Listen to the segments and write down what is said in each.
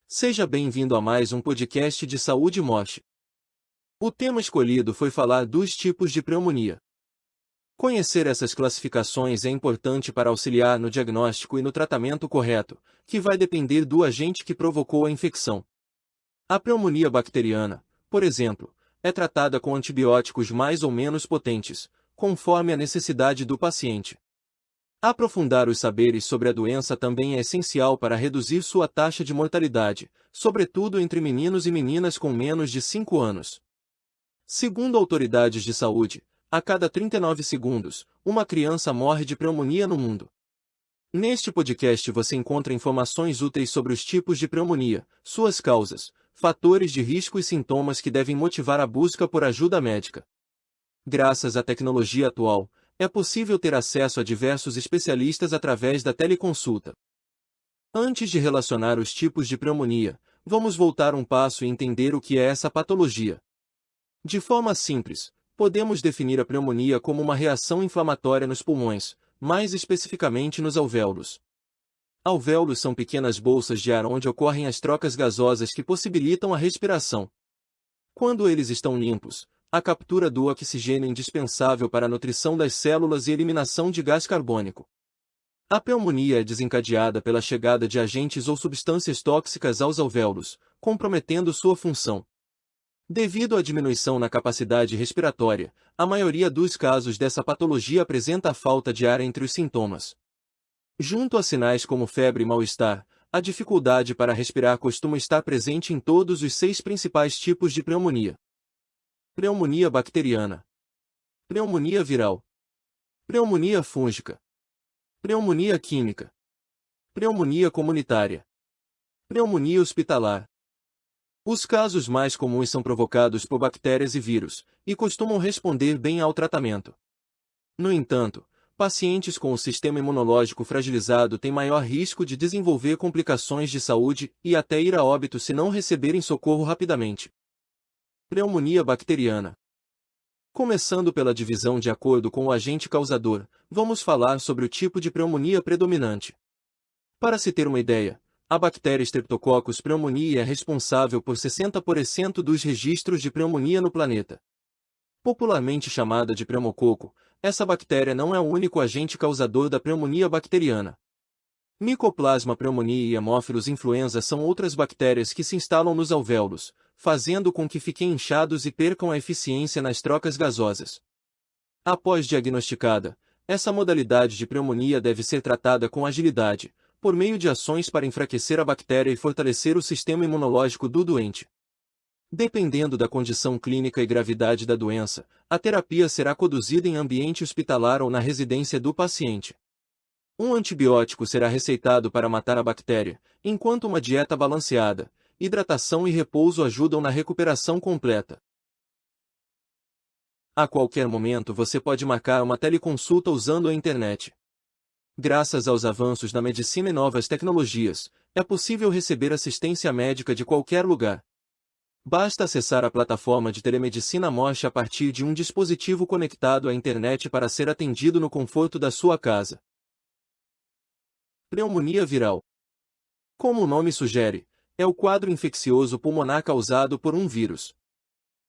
Seja bem-vindo a mais um podcast de saúde MOSH. O tema escolhido foi falar dos tipos de pneumonia. Conhecer essas classificações é importante para auxiliar no diagnóstico e no tratamento correto, que vai depender do agente que provocou a infecção. A pneumonia bacteriana, por exemplo, é tratada com antibióticos mais ou menos potentes, conforme a necessidade do paciente. Aprofundar os saberes sobre a doença também é essencial para reduzir sua taxa de mortalidade, sobretudo entre meninos e meninas com menos de 5 anos. Segundo autoridades de saúde, a cada 39 segundos, uma criança morre de pneumonia no mundo. Neste podcast você encontra informações úteis sobre os tipos de pneumonia, suas causas, fatores de risco e sintomas que devem motivar a busca por ajuda médica. Graças à tecnologia atual, é possível ter acesso a diversos especialistas através da teleconsulta. Antes de relacionar os tipos de pneumonia, vamos voltar um passo e entender o que é essa patologia. De forma simples, podemos definir a pneumonia como uma reação inflamatória nos pulmões, mais especificamente nos alvéolos. Alvéolos são pequenas bolsas de ar onde ocorrem as trocas gasosas que possibilitam a respiração. Quando eles estão limpos, a captura do oxigênio é indispensável para a nutrição das células e eliminação de gás carbônico. A pneumonia é desencadeada pela chegada de agentes ou substâncias tóxicas aos alvéolos, comprometendo sua função. Devido à diminuição na capacidade respiratória, a maioria dos casos dessa patologia apresenta a falta de ar entre os sintomas. Junto a sinais como febre e mal-estar, a dificuldade para respirar costuma estar presente em todos os 6 principais tipos de pneumonia. Pneumonia bacteriana, pneumonia viral, pneumonia fúngica, pneumonia química, pneumonia comunitária, pneumonia hospitalar. Os casos mais comuns são provocados por bactérias e vírus, e costumam responder bem ao tratamento. No entanto, pacientes com o sistema imunológico fragilizado têm maior risco de desenvolver complicações de saúde e até ir a óbito se não receberem socorro rapidamente. Pneumonia bacteriana. Começando pela divisão de acordo com o agente causador, vamos falar sobre o tipo de pneumonia predominante. Para se ter uma ideia, a bactéria Streptococcus pneumoniae é responsável por 60% dos registros de pneumonia no planeta. Popularmente chamada de pneumococo, essa bactéria não é o único agente causador da pneumonia bacteriana. Mycoplasma pneumoniae e Haemophilus influenza são outras bactérias que se instalam nos alvéolos, fazendo com que fiquem inchados e percam a eficiência nas trocas gasosas. Após diagnosticada, essa modalidade de pneumonia deve ser tratada com agilidade, por meio de ações para enfraquecer a bactéria e fortalecer o sistema imunológico do doente. Dependendo da condição clínica e gravidade da doença, a terapia será conduzida em ambiente hospitalar ou na residência do paciente. Um antibiótico será receitado para matar a bactéria, enquanto uma dieta balanceada, hidratação e repouso ajudam na recuperação completa. A qualquer momento você pode marcar uma teleconsulta usando a internet. Graças aos avanços na medicina e novas tecnologias, é possível receber assistência médica de qualquer lugar. Basta acessar a plataforma de telemedicina MOSH a partir de um dispositivo conectado à internet para ser atendido no conforto da sua casa. Pneumonia viral. Como o nome sugere, é o quadro infeccioso pulmonar causado por um vírus.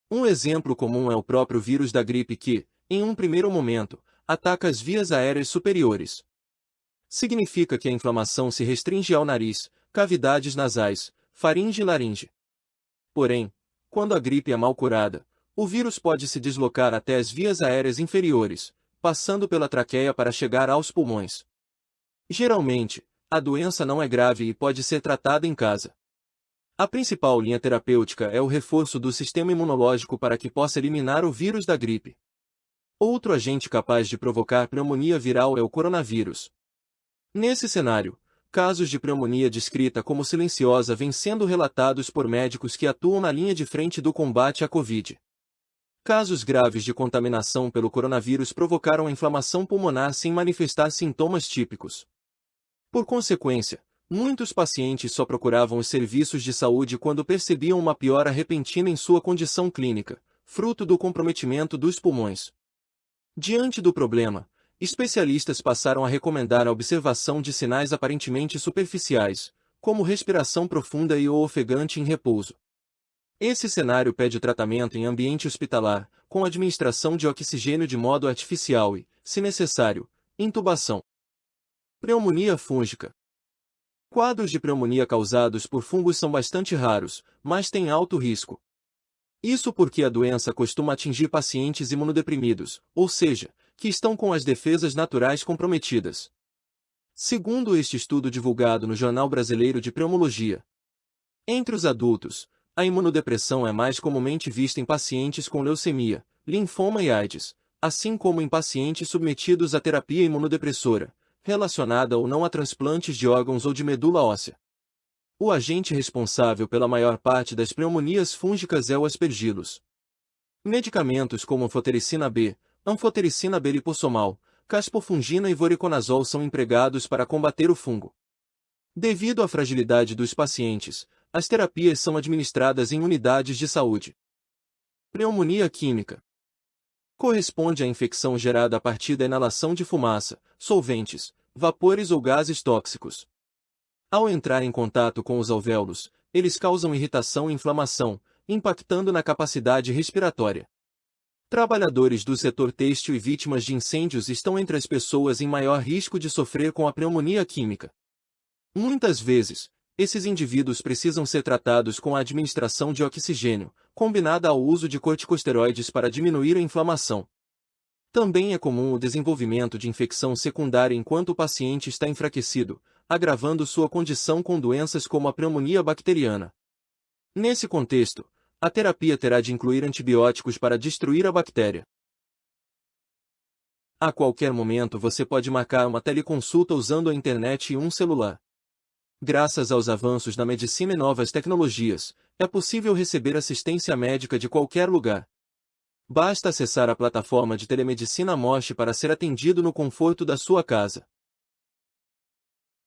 Um exemplo comum é o próprio vírus da gripe que, em um primeiro momento, ataca as vias aéreas superiores. Significa que a inflamação se restringe ao nariz, cavidades nasais, faringe e laringe. Porém, quando a gripe é mal curada, o vírus pode se deslocar até as vias aéreas inferiores, passando pela traqueia para chegar aos pulmões. Geralmente, a doença não é grave e pode ser tratada em casa. A principal linha terapêutica é o reforço do sistema imunológico para que possa eliminar o vírus da gripe. Outro agente capaz de provocar pneumonia viral é o coronavírus. Nesse cenário, casos de pneumonia descrita como silenciosa vêm sendo relatados por médicos que atuam na linha de frente do combate à Covid. Casos graves de contaminação pelo coronavírus provocaram a inflamação pulmonar sem manifestar sintomas típicos. Por consequência, muitos pacientes só procuravam os serviços de saúde quando percebiam uma piora repentina em sua condição clínica, fruto do comprometimento dos pulmões. Diante do problema, especialistas passaram a recomendar a observação de sinais aparentemente superficiais, como respiração profunda e ou ofegante em repouso. Esse cenário pede tratamento em ambiente hospitalar, com administração de oxigênio de modo artificial e, se necessário, intubação. Pneumonia fúngica. Quadros de pneumonia causados por fungos são bastante raros, mas têm alto risco. Isso porque a doença costuma atingir pacientes imunodeprimidos, ou seja, que estão com as defesas naturais comprometidas. Segundo este estudo divulgado no Jornal Brasileiro de Pneumologia, entre os adultos, a imunodepressão é mais comumente vista em pacientes com leucemia, linfoma e AIDS, assim como em pacientes submetidos à terapia imunodepressora, relacionada ou não a transplantes de órgãos ou de medula óssea. O agente responsável pela maior parte das pneumonias fúngicas é o aspergillus. Medicamentos como anfotericina B, anfotericina B lipossomal, caspofungina e voriconazol são empregados para combater o fungo. Devido à fragilidade dos pacientes, as terapias são administradas em unidades de saúde. Pneumonia química. Corresponde à infecção gerada a partir da inalação de fumaça, solventes, vapores ou gases tóxicos. Ao entrar em contato com os alvéolos, eles causam irritação e inflamação, impactando na capacidade respiratória. Trabalhadores do setor têxtil e vítimas de incêndios estão entre as pessoas em maior risco de sofrer com a pneumonia química. Muitas vezes, esses indivíduos precisam ser tratados com a administração de oxigênio, combinada ao uso de corticosteroides para diminuir a inflamação. Também é comum o desenvolvimento de infecção secundária enquanto o paciente está enfraquecido, agravando sua condição com doenças como a pneumonia bacteriana. Nesse contexto, a terapia terá de incluir antibióticos para destruir a bactéria. A qualquer momento você pode marcar uma teleconsulta usando a internet e um celular. Graças aos avanços na medicina e novas tecnologias, é possível receber assistência médica de qualquer lugar. Basta acessar a plataforma de telemedicina Mosh para ser atendido no conforto da sua casa.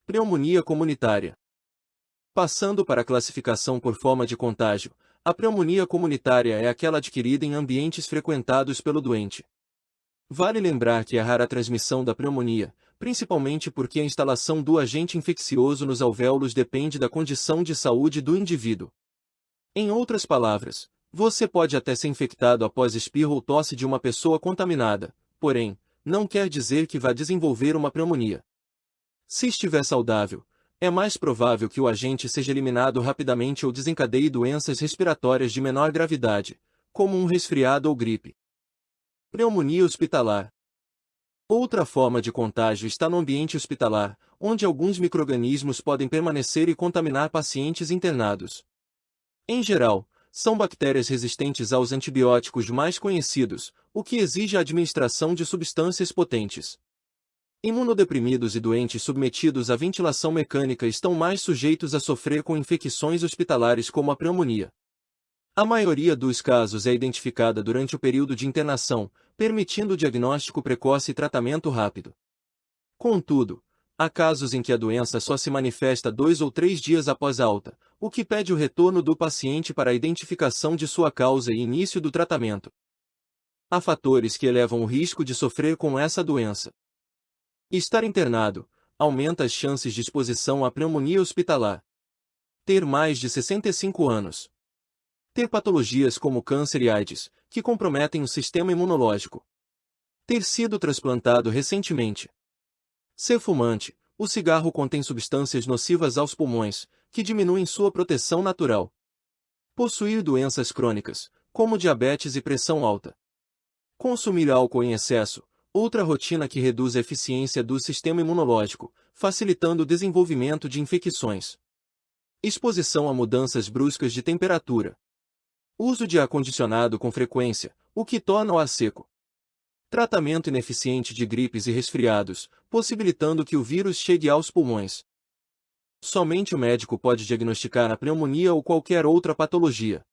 Pneumonia comunitária. Passando para a classificação por forma de contágio, a pneumonia comunitária é aquela adquirida em ambientes frequentados pelo doente. Vale lembrar que é rara a transmissão da pneumonia, principalmente porque a instalação do agente infeccioso nos alvéolos depende da condição de saúde do indivíduo. Em outras palavras, você pode até ser infectado após espirro ou tosse de uma pessoa contaminada, porém, não quer dizer que vá desenvolver uma pneumonia. Se estiver saudável, é mais provável que o agente seja eliminado rapidamente ou desencadeie doenças respiratórias de menor gravidade, como um resfriado ou gripe. Pneumonia hospitalar. Outra forma de contágio está no ambiente hospitalar, onde alguns micro-organismos podem permanecer e contaminar pacientes internados. Em geral, são bactérias resistentes aos antibióticos mais conhecidos, o que exige a administração de substâncias potentes. Imunodeprimidos e doentes submetidos à ventilação mecânica estão mais sujeitos a sofrer com infecções hospitalares como a pneumonia. A maioria dos casos é identificada durante o período de internação, permitindo o diagnóstico precoce e tratamento rápido. Contudo, há casos em que a doença só se manifesta 2 ou 3 dias após a alta, o que pede o retorno do paciente para a identificação de sua causa e início do tratamento. Há fatores que elevam o risco de sofrer com essa doença. Estar internado aumenta as chances de exposição à pneumonia hospitalar. Ter mais de 65 anos. Ter patologias como câncer e AIDS, que comprometem o sistema imunológico. Ter sido transplantado recentemente. Ser fumante. O cigarro contém substâncias nocivas aos pulmões, que diminuem sua proteção natural. Possuir doenças crônicas, como diabetes e pressão alta. Consumir álcool em excesso. Outra rotina que reduz a eficiência do sistema imunológico, facilitando o desenvolvimento de infecções. Exposição a mudanças bruscas de temperatura. Uso de ar-condicionado com frequência, o que torna o ar seco. Tratamento ineficiente de gripes e resfriados, possibilitando que o vírus chegue aos pulmões. Somente o médico pode diagnosticar a pneumonia ou qualquer outra patologia.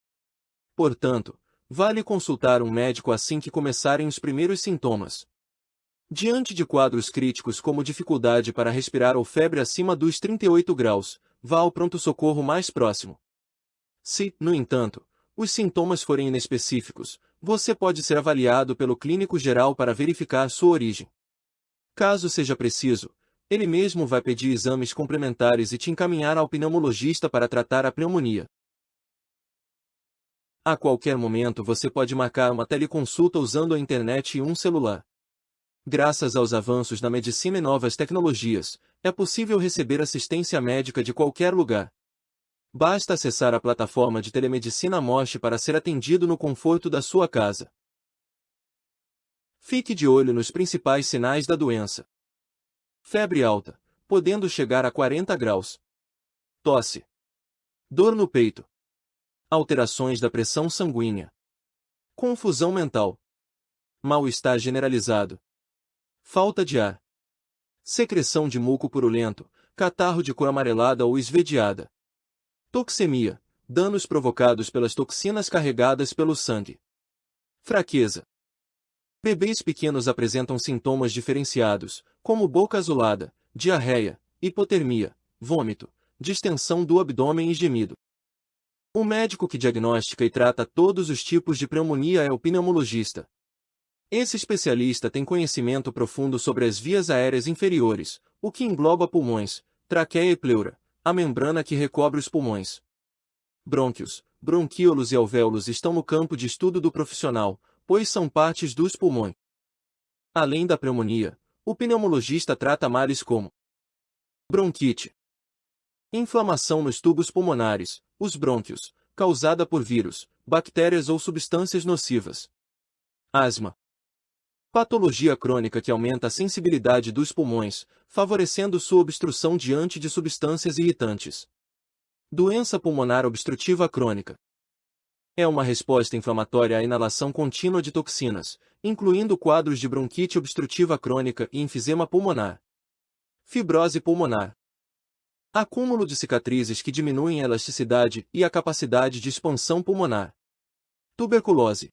Portanto, vale consultar um médico assim que começarem os primeiros sintomas. Diante de quadros críticos como dificuldade para respirar ou febre acima dos 38 graus, vá ao pronto-socorro mais próximo. Se, no entanto, os sintomas forem inespecíficos, você pode ser avaliado pelo clínico geral para verificar sua origem. Caso seja preciso, Ele mesmo vai pedir exames complementares e te encaminhar ao pneumologista para tratar a pneumonia. A qualquer momento você pode marcar uma teleconsulta usando a internet e um celular. Graças aos avanços na medicina e novas tecnologias, é possível receber assistência médica de qualquer lugar. Basta acessar a plataforma de telemedicina Mosh para ser atendido no conforto da sua casa. Fique de olho nos principais sinais da doença. Febre alta, podendo chegar a 40 graus. Tosse. Dor no peito. Alterações da pressão sanguínea. Confusão mental. Mal-estar generalizado. Falta de ar. Secreção de muco purulento, catarro de cor amarelada ou esverdeada. Toxemia, danos provocados pelas toxinas carregadas pelo sangue. Fraqueza. Bebês pequenos apresentam sintomas diferenciados, como boca azulada, diarreia, hipotermia, vômito, distensão do abdômen e gemido. O médico que diagnostica e trata todos os tipos de pneumonia é o pneumologista. Esse especialista tem conhecimento profundo sobre as vias aéreas inferiores, o que engloba pulmões, traqueia e pleura, a membrana que recobre os pulmões. Brônquios, bronquíolos e alvéolos estão no campo de estudo do profissional, pois são partes dos pulmões. Além da pneumonia, o pneumologista trata males como bronquite, inflamação nos tubos pulmonares, os brônquios, causada por vírus, bactérias ou substâncias nocivas. Asma. Patologia crônica que aumenta a sensibilidade dos pulmões, favorecendo sua obstrução diante de substâncias irritantes. Doença pulmonar obstrutiva crônica. É uma resposta inflamatória à inalação contínua de toxinas, incluindo quadros de bronquite obstrutiva crônica e enfisema pulmonar. Fibrose pulmonar. Acúmulo de cicatrizes que diminuem a elasticidade e a capacidade de expansão pulmonar. Tuberculose.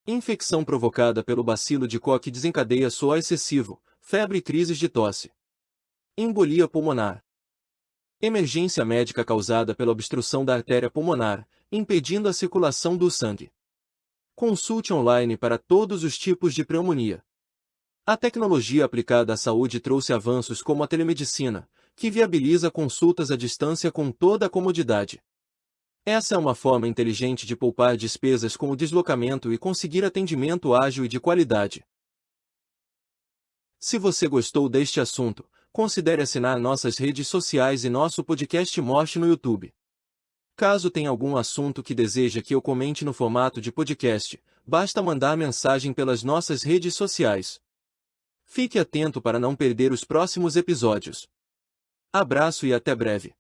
Infecção provocada pelo bacilo de Koch desencadeia suor excessivo, febre e crises de tosse. Embolia pulmonar. Emergência médica causada pela obstrução da artéria pulmonar, impedindo a circulação do sangue. Consulte online para todos os tipos de pneumonia. A tecnologia aplicada à saúde trouxe avanços como a telemedicina, que viabiliza consultas à distância com toda a comodidade. Essa é uma forma inteligente de poupar despesas com o deslocamento e conseguir atendimento ágil e de qualidade. Se você gostou deste assunto, considere assinar nossas redes sociais e nosso podcast Mosh no YouTube. Caso tenha algum assunto que deseja que eu comente no formato de podcast, basta mandar mensagem pelas nossas redes sociais. Fique atento para não perder os próximos episódios. Abraço e até breve.